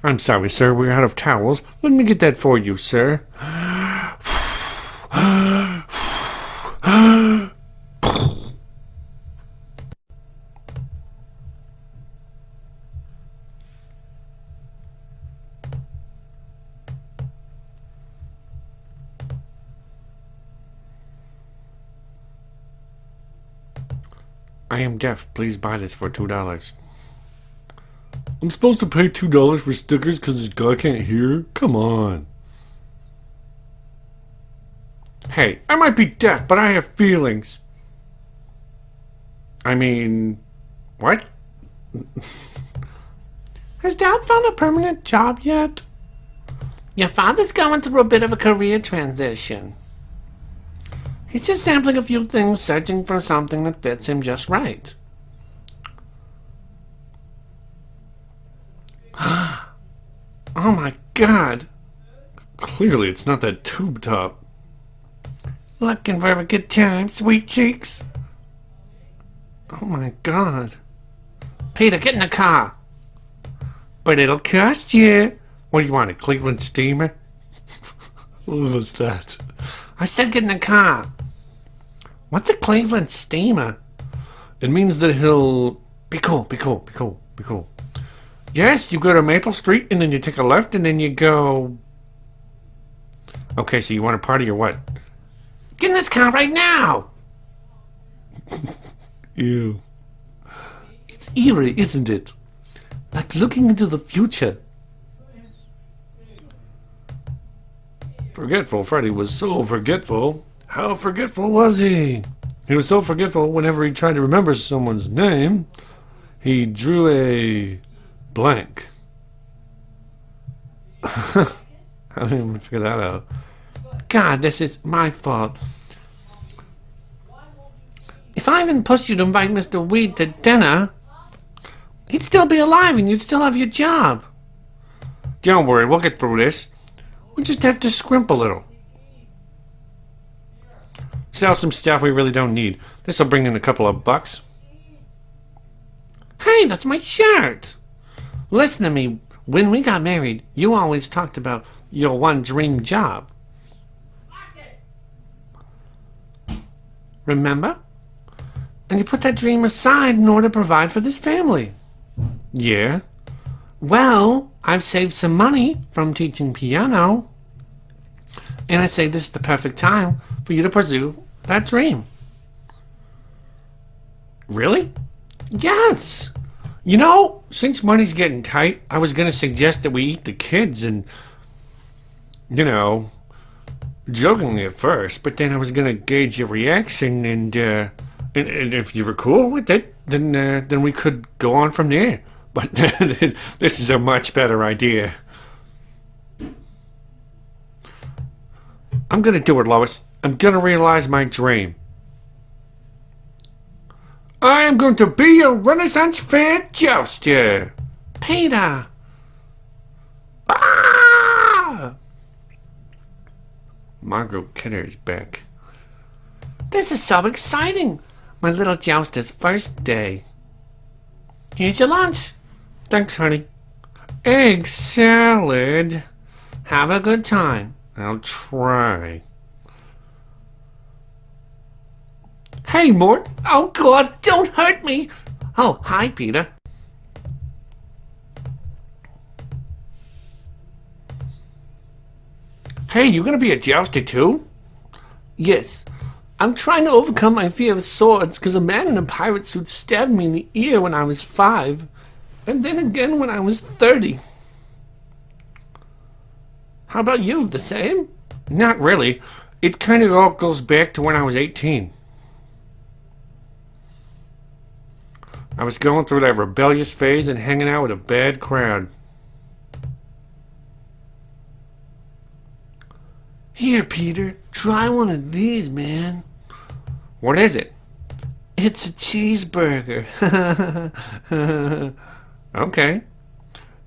I'm sorry, sir. We're out of towels. Let me get that for you, sir. I am deaf. Please buy this for $2. I'm supposed to pay $2 for stickers because this guy can't hear? Come on. Hey, I might be deaf, but I have feelings. I mean, what? Has Dad found a permanent job yet? Your father's going through a bit of a career transition. He's just sampling a few things, searching for something that fits him just right. Oh my God. Clearly it's not that tube top. Looking for a good time, sweet cheeks? Oh my God. Peter, get in the car. But it'll cost you. What do you want, a Cleveland steamer? What was that? I said get in the car. What's a Cleveland steamer? It means that he'll... Be cool, be cool, be cool, be cool. Yes, you go to Maple Street and then you take a left and then you go... Okay, so you want to party or what? Get in this car right now! Ew. It's eerie, isn't it? Like looking into the future. Forgetful Freddy was so forgetful. How forgetful was he? He was so forgetful whenever he tried to remember someone's name, he drew a blank. I didn't even figure that out. God, this is my fault. If I even pushed you to invite Mr. Weed to dinner, he'd still be alive and you'd still have your job. Don't worry, we'll get through this. We just have to scrimp a little. Sell some stuff we really don't need. This'll bring in a couple of bucks. Hey, that's my shirt! Listen to me. When we got married, you always talked about your one dream job. Remember? And you put that dream aside in order to provide for this family. Yeah. Well, I've saved some money from teaching piano. And I say this is the perfect time for you to pursue that dream. Really? Yes. You know, since money's getting tight, I was going to suggest that we eat the kids and, you know, jokingly at first, but then I was going to gauge your reaction and if you were cool with it, then we could go on from there. But this is a much better idea. I'm going to do it, Lois. I'm going to realize my dream. I am going to be a Renaissance fair jouster. Peter. Ah! Margot Kidder's back. This is so exciting. My little jouster's first day. Here's your lunch. Thanks, honey. Egg salad. Have a good time. I'll try. Hey, Mort. Oh, God, don't hurt me. Oh, hi, Peter. Hey, you gonna be a jouster, too? Yes. I'm trying to overcome my fear of swords because a man in a pirate suit stabbed me in the ear when I was 5. And then again when I was 30. How about you? The same? Not really. It kind of all goes back to when I was 18. I was going through that rebellious phase and hanging out with a bad crowd. Here, Peter. Try one of these, man. What is it? It's a cheeseburger. Okay.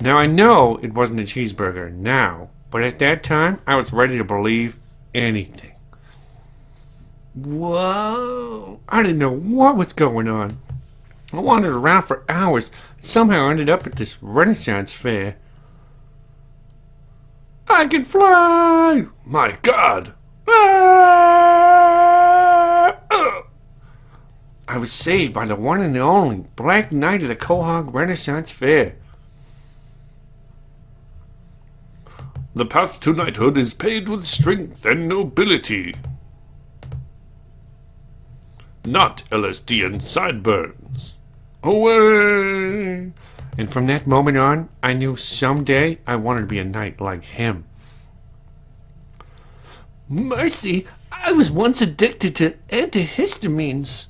Now I know it wasn't a cheeseburger now, but at that time I was ready to believe anything. Whoa! I didn't know what was going on. I wandered around for hours and somehow ended up at this Renaissance fair. I can fly! My God! Ah! I was saved by the one and only Black Knight of the Quahog Renaissance Fair. The path to knighthood is paved with strength and nobility. Not LSD and sideburns. Away! And from that moment on, I knew someday I wanted to be a knight like him. Mercy, I was once addicted to antihistamines.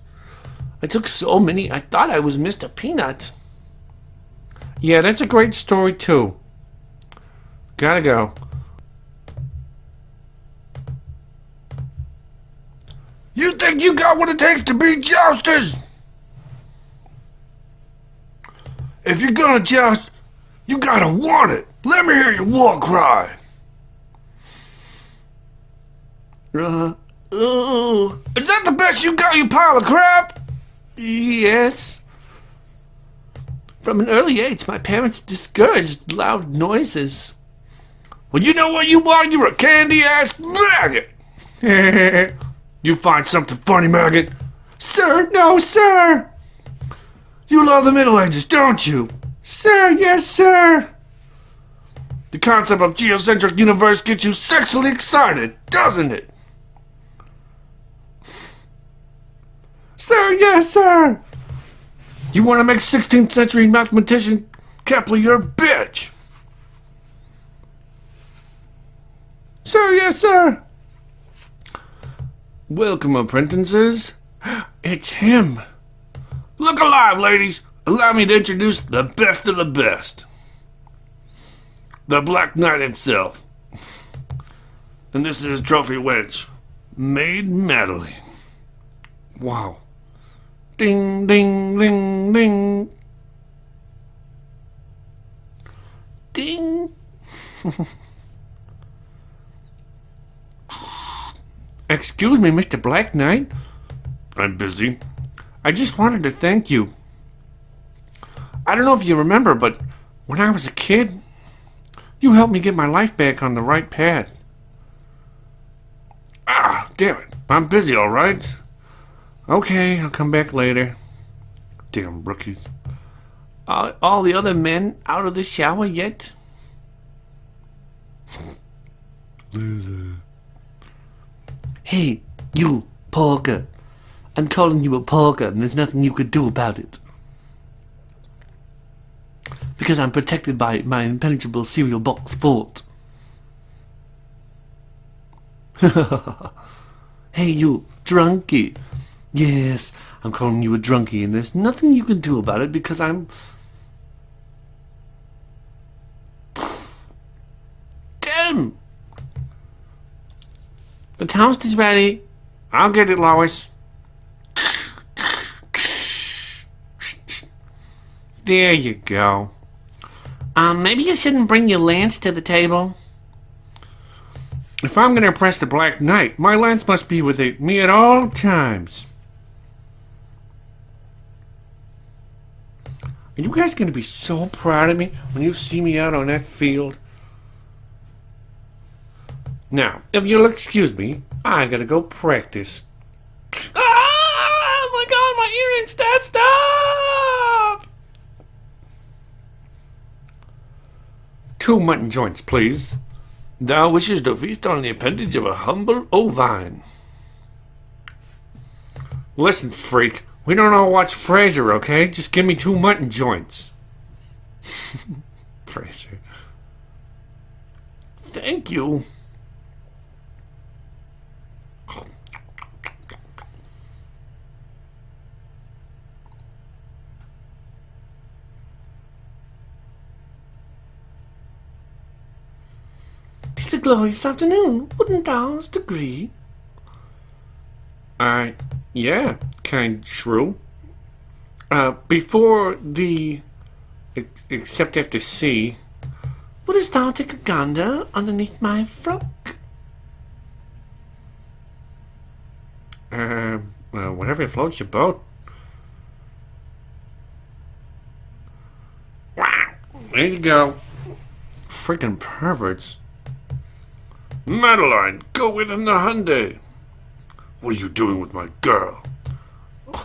I took so many, I thought I was Mr. Peanut. Yeah, that's a great story, too. Gotta go. You think you got what it takes to be jousters? If you're gonna joust, you gotta want it. Let me hear your war cry. Is that the best you got, you pile of crap? Yes. From an early age, my parents discouraged loud noises. Well, you know what you are? You're a candy-ass maggot. You find something funny, maggot? Sir, no, sir. You love the Middle Ages, don't you? Sir, yes, sir. The concept of geocentric universe gets you sexually excited, doesn't it? Sir, yes, sir. You want to make 16th century mathematician Kepler your bitch? Sir, yes, sir. Welcome, apprentices. It's him. Look alive, ladies. Allow me to introduce the best of the best. The Black Knight himself. And this is his trophy wench, Maid Madeline. Wow. Ding, ding, ding, ding. Ding. Excuse me, Mr. Black Knight. I'm busy. I just wanted to thank you. I don't know if you remember, but when I was a kid, you helped me get my life back on the right path. Ah, damn it. I'm busy, all right? Okay, I'll come back later. Damn rookies. All the other men out of the shower yet? Loser. Hey, you, Parker. I'm calling you a Parker, and there's nothing you could do about it. Because I'm protected by my impenetrable cereal box fort. Hey, you, drunkie. Yes, I'm calling you a drunkie, and there's nothing you can do about it because I'm... Damn! The toast is ready. I'll get it, Lois. There you go. Maybe you shouldn't bring your lance to the table. If I'm gonna impress the Black Knight, my lance must be with me at all times. Are you guys gonna be so proud of me when you see me out on that field? Now, if you'll excuse me, I gotta go practice. Ah! My God, my earrings, Dad, stop! 2 mutton joints, please. Thou wishes to feast on the appendage of a humble ovine. Listen, freak, we don't all watch Frasier, okay? Just give me 2 mutton joints. Frasier. Thank you. It's a glorious afternoon, wouldn't thou agree? Yeah, kind shrew. Before the... except after C... Wouldst thou take a gander underneath my frock? Well, whatever floats your boat. There you go. Freaking perverts. Madeline, go in the Hyundai. What are you doing with my girl?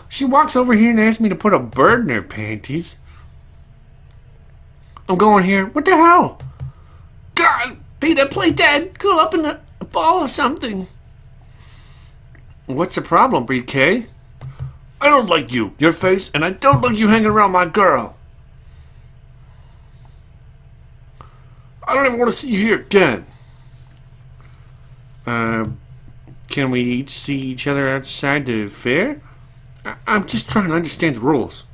She walks over here and asks me to put a bird in her panties. I'm going here. What the hell? God, Peter, play dead. Curl up in a ball or something. What's the problem, BK? I don't like you, your face, and I don't like you hanging around my girl. I don't even want to see you here again. Can we each see each other outside the fair? I'm just trying to understand the rules.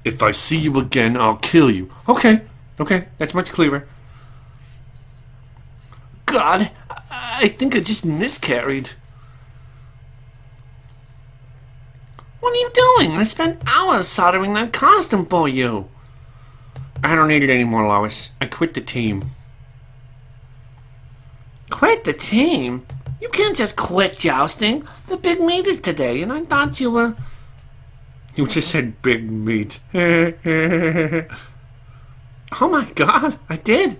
If I see you again, I'll kill you. Okay, that's much clearer. God, I think I just miscarried. What are you doing? I spent hours soldering that costume for you. I don't need it anymore, Lois. I quit the team. Quit the team? You can't just quit jousting. The big meet is today, and I thought you were... You just said big meat. Oh my God, I did.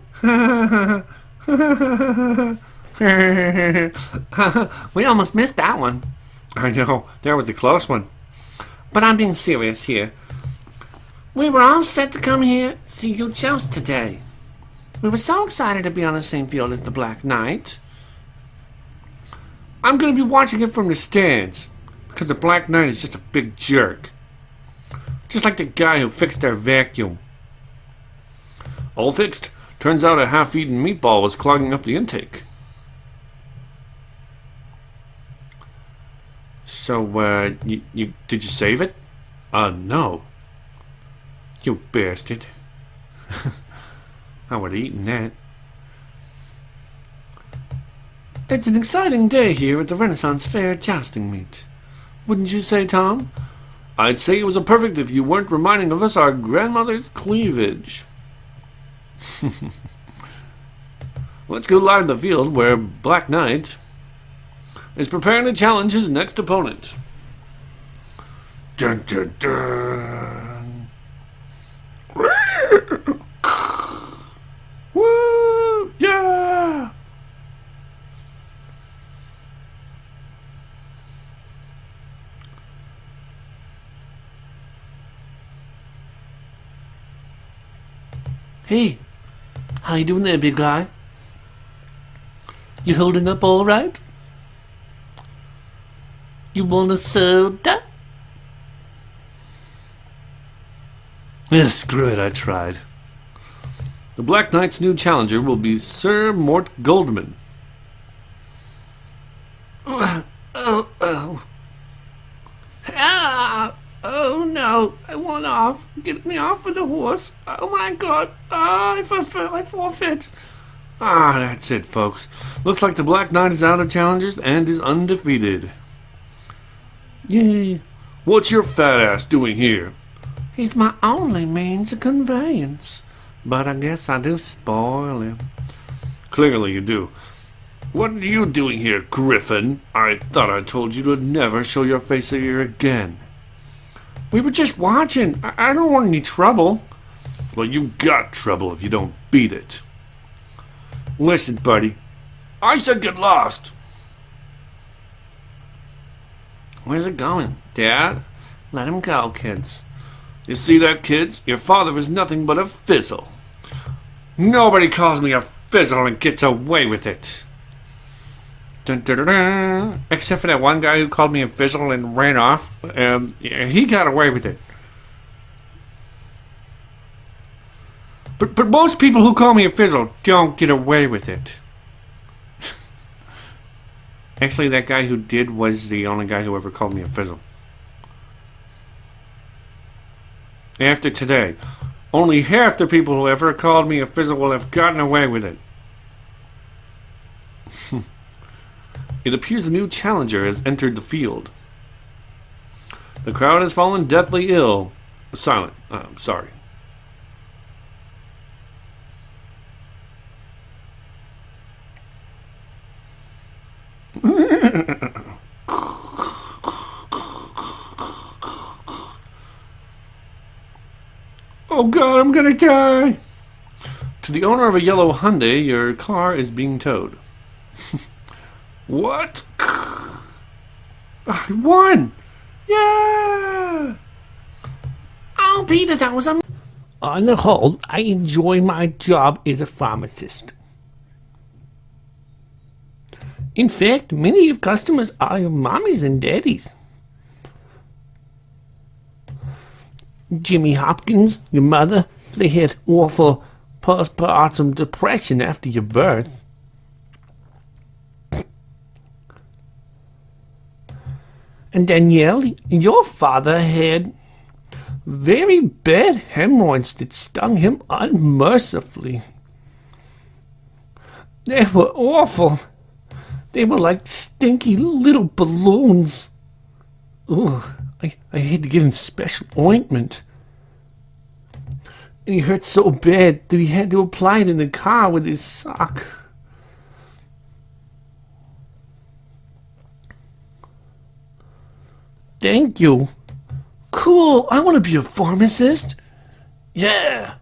We almost missed that one. I know, that was a close one. But I'm being serious here. We were all set to come here see you joust today. We were so excited to be on the same field as the Black Knight. I'm going to be watching it from the stands, because the Black Knight is just a big jerk. Just like the guy who fixed our vacuum. All fixed. Turns out a half-eaten meatball was clogging up the intake. So, did you save it? No. You bastard. I would have eaten that. It's an exciting day here at the Renaissance Fair jousting meet. Wouldn't you say, Tom? I'd say it was a perfect if you weren't reminding of us our grandmother's cleavage. Let's go live to the field where Black Knight is preparing to challenge his next opponent. Dun dun dun. Woo! Yeah! Hey, how you doing there, big guy? You holding up all right? You want a soda? Yeah, screw it, I tried. The Black Knight's new challenger will be Sir Mort Goldman. Oh no, I want off. Get me off of the horse. Oh my God. I forfeit. That's it, folks. Looks like the Black Knight is out of challengers and is undefeated. Yay. What's your fat ass doing here? He's my only means of conveyance. But I guess I do spoil him. Clearly you do. What are you doing here, Griffin? I thought I told you to never show your face here again. We were just watching. I don't want any trouble. Well, you got trouble if you don't beat it. Listen, buddy. I said get lost. Where's it going, Dad? Let him go, kids. You see that, kids? Your father is nothing but a fizzle. Nobody calls me a fizzle and gets away with it. Dun, dun, dun, dun. Except for that one guy who called me a fizzle and ran off. He got away with it. But most people who call me a fizzle don't get away with it. Actually, that guy who did was the only guy who ever called me a fizzle. After today, only half the people who ever called me a fizzle will have gotten away with it. It appears a new challenger has entered the field. The crowd has fallen deathly ill. Silent. I'm sorry. Oh God, I'm gonna die. To the owner of a yellow Hyundai, your car is being towed. What? I won! Yeah! Oh, Peter, that was a... On the whole, I enjoy my job as a pharmacist. In fact, many of customers are your mommies and daddies. Jimmy Hopkins, your mother, they had awful postpartum depression after your birth. And Danielle, your father had very bad hemorrhoids that stung him unmercifully. They were awful. They were like stinky little balloons. Ooh, I had to give him special ointment. And he hurt so bad that he had to apply it in the car with his sock. Thank you. Cool, I want to be a pharmacist. Yeah.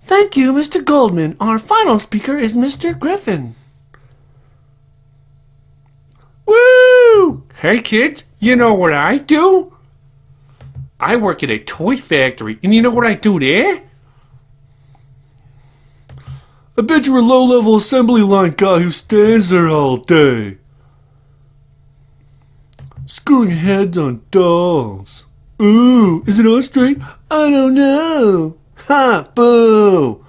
Thank you, Mr. Goldman. Our final speaker is Mr. Griffin. Woo! Hey kids, you know what I do? I work at a toy factory, and you know what I do there? I bet you're a low-level assembly line guy who stands there all day, screwing heads on dolls. Ooh, is it all straight? I don't know. Ha, boo!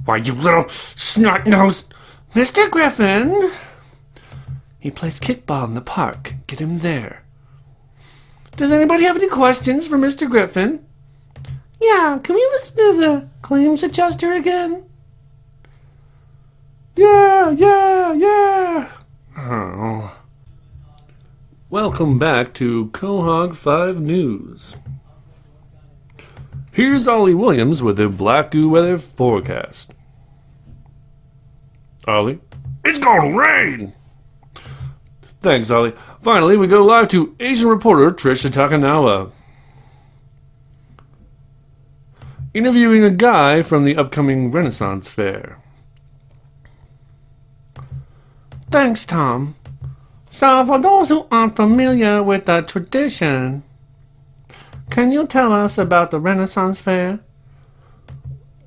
Why, you little snot-nosed... Mr. Griffin! He plays kickball in the park. Get him there. Does anybody have any questions for Mr. Griffin? Yeah, can we listen to the claims adjuster again? Yeah. Oh. Welcome back to Quahog 5 News. Here's Ollie Williams with the Black Goo weather forecast. Ollie? It's gonna rain! Thanks, Ollie. Finally, we go live to Asian reporter Trisha Takanawa, interviewing a guy from the upcoming Renaissance Fair. Thanks, Tom. So, for those who aren't familiar with the tradition, can you tell us about the Renaissance Fair?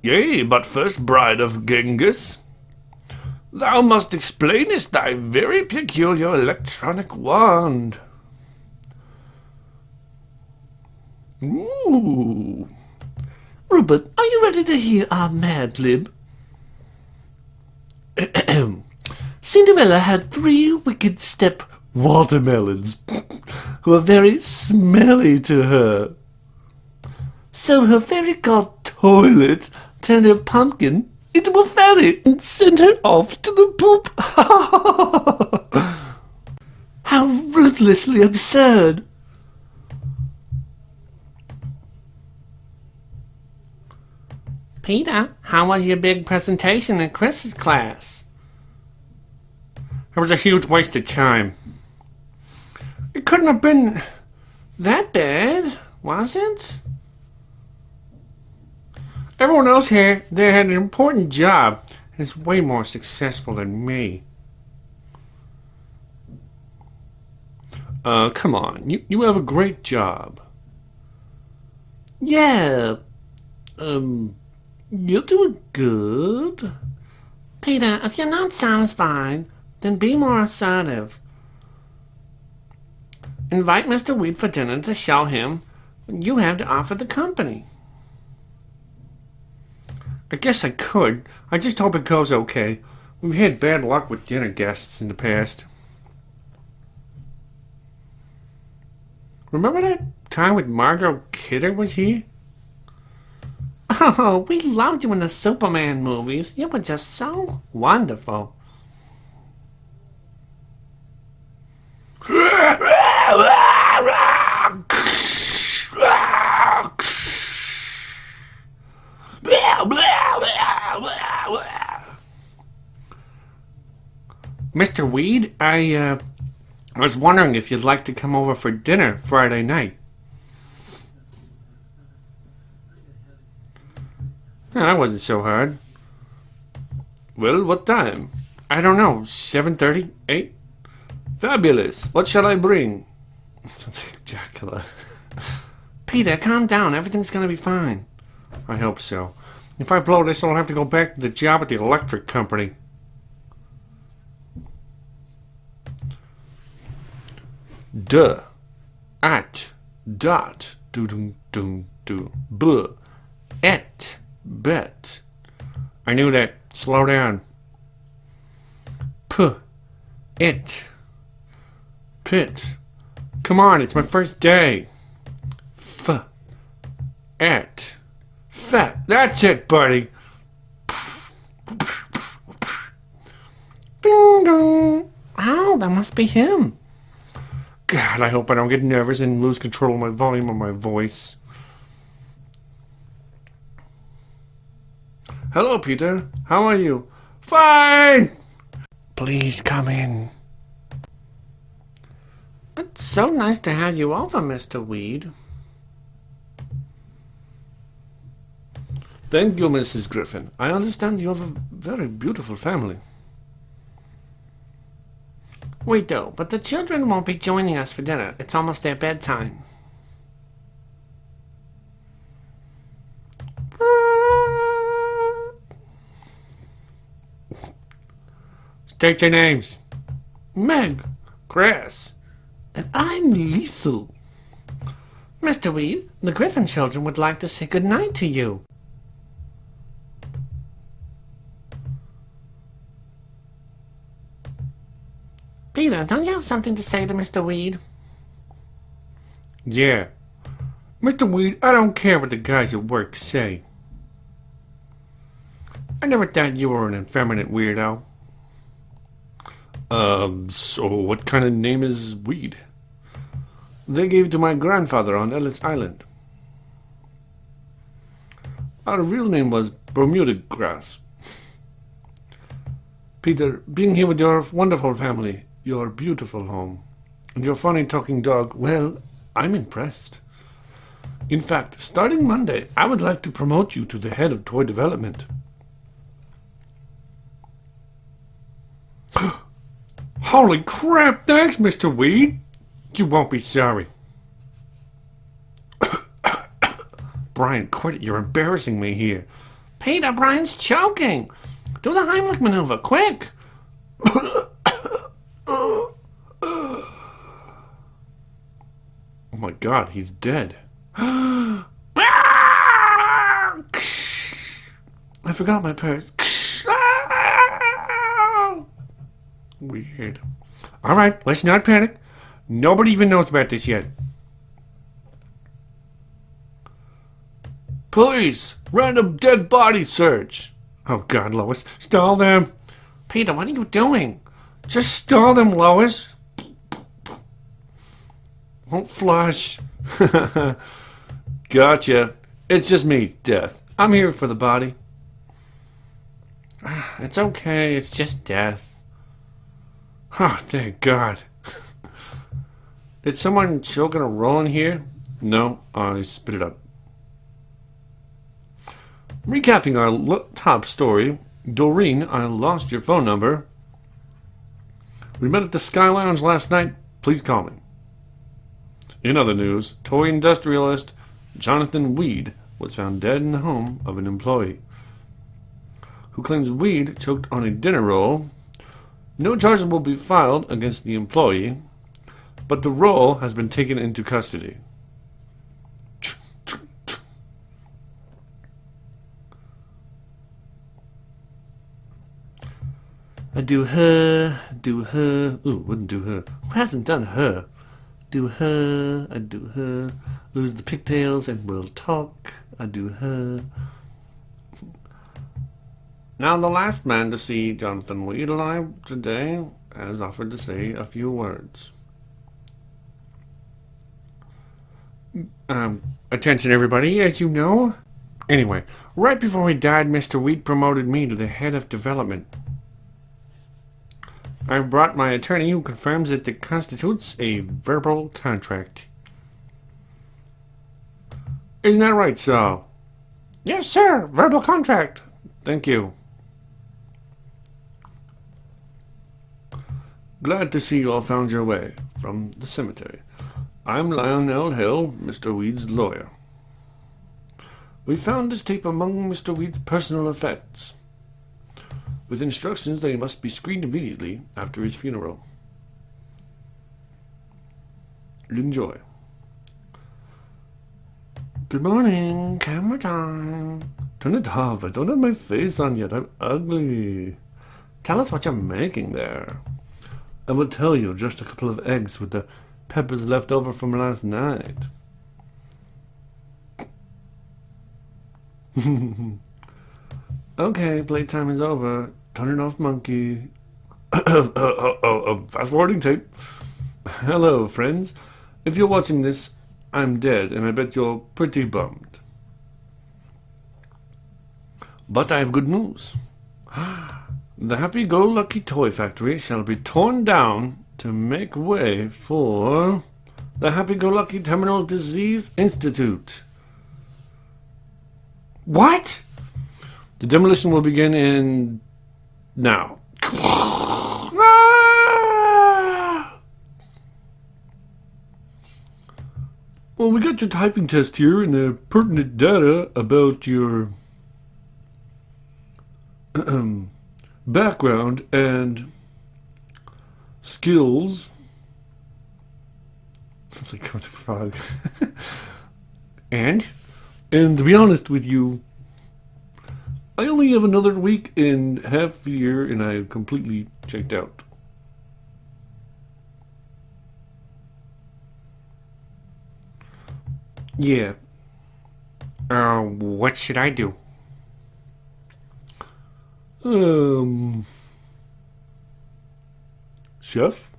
Yea, but first, bride of Genghis, thou must explainest thy very peculiar electronic wand. Ooh. Rupert, are you ready to hear our Mad Lib? Cinderella had 3 wicked step watermelons who were very smelly to her. So her fairy god Toilet turned her pumpkin into a fairy and sent her off to the poop. How ruthlessly absurd. Peter, how was your big presentation in Chris's class? It was a huge waste of time. It couldn't have been that bad, was it? Everyone else here there had an important job, and is way more successful than me. Come on, you have a great job. Yeah, you're doing good. Peter, if you're not satisfied, then be more assertive. Invite Mr. Weed for dinner to show him what you have to offer the company. I guess I could. I just hope it goes okay. We've had bad luck with dinner guests in the past. Remember that time when Margot Kidder was here? Oh, we loved you in the Superman movies. You were just so wonderful. Mr. Weed, I was wondering if you'd like to come over for dinner Friday night. That wasn't so hard. Well, what time? I don't know. 7:30? 8? Fabulous. What shall I bring? Sounds like Dracula. Peter, calm down. Everything's gonna be fine. I hope so. If I blow this, I'll have to go back to the job at the electric company. Duh. At. Dot. Do do do do. Buh. Et. Bet. I knew that. Slow down. Puh. It. Pit. Come on, it's my first day. F. Et. Fat. That's it, buddy. Ding dong. Oh, that must be him. God, I hope I don't get nervous and lose control of my volume of my voice. Hello, Peter. How are you? Fine! Please come in. It's so nice to have you over, Mr. Weed. Thank you, Mrs. Griffin. I understand you have a very beautiful family. We do, but the children won't be joining us for dinner. It's almost their bedtime. State your names. Meg. Chris. And I'm Liesel. Mr. Weed, the Griffin children would like to say good night to you. Peter, don't you have something to say to Mr. Weed? Yeah. Mr. Weed, I don't care what the guys at work say. I never thought you were an effeminate weirdo. So what kind of name is Weed? They gave it to my grandfather on Ellis Island. Our real name was Bermuda Grass. Peter, being here with your wonderful family, your beautiful home, and your funny talking dog, well, I'm impressed. In fact, starting Monday, I would like to promote you to the head of toy development. Holy crap, thanks, Mr. Weed. You won't be sorry. Brian, quit it. You're embarrassing me here. Peter, Brian's choking. Do the Heimlich maneuver, quick. Oh my God, he's dead. I forgot my purse. Weird. All right, let's not panic. Nobody even knows about this yet. Police! Random dead body search! Oh God, Lois. Stall them! Peter, what are you doing? Just stall them, Lois! Won't flush. Gotcha. It's just me, Death. I'm here for the body. It's okay, it's just death. Oh, thank God. Did someone choke on a roll in here? No, I spit it up. Recapping our top story, Doreen, I lost your phone number. We met at the Sky Lounge last night. Please call me. In other news, toy industrialist Jonathan Weed was found dead in the home of an employee who claims Weed choked on a dinner roll. No charges will be filed against the employee, but the roll has been taken into custody. I do her. Ooh, wouldn't do her. Who hasn't done her? Do her, I do her. Lose the pigtails and we'll talk. I do her. Now, the last man to see Jonathan Weed alive today has offered to say a few words. Attention everybody, as you know. Anyway, right before he died, Mr. Weed promoted me to the head of development. I've brought my attorney who confirms that it constitutes a verbal contract. Isn't that right, Saul? Yes, sir. Verbal contract. Thank you. Glad to see you all found your way from the cemetery. I'm Lionel Hill, Mr. Weed's lawyer. We found this tape among Mr. Weed's personal effects, with instructions that he must be screened immediately after his funeral. Enjoy. Good morning, camera time. Turn it off. I don't have my face on yet. I'm ugly. Tell us what you're making there. I will tell you, just a couple of eggs with the peppers left over from last night. Okay, playtime is over. Turn it off, monkey. Fast forwarding tape. Hello, friends. If you're watching this, I'm dead, and I bet you're pretty bummed. But I have good news. The happy-go-lucky toy factory shall be torn down to make way for the Happy-Go-Lucky Terminal Disease Institute. What? The demolition will begin in now. Well, we got your typing test here and the pertinent data about your background and skills. It's like coming to frog. And to be honest with you, I only have another week and half a year and I completely checked out. Yeah. What should I do? Chef?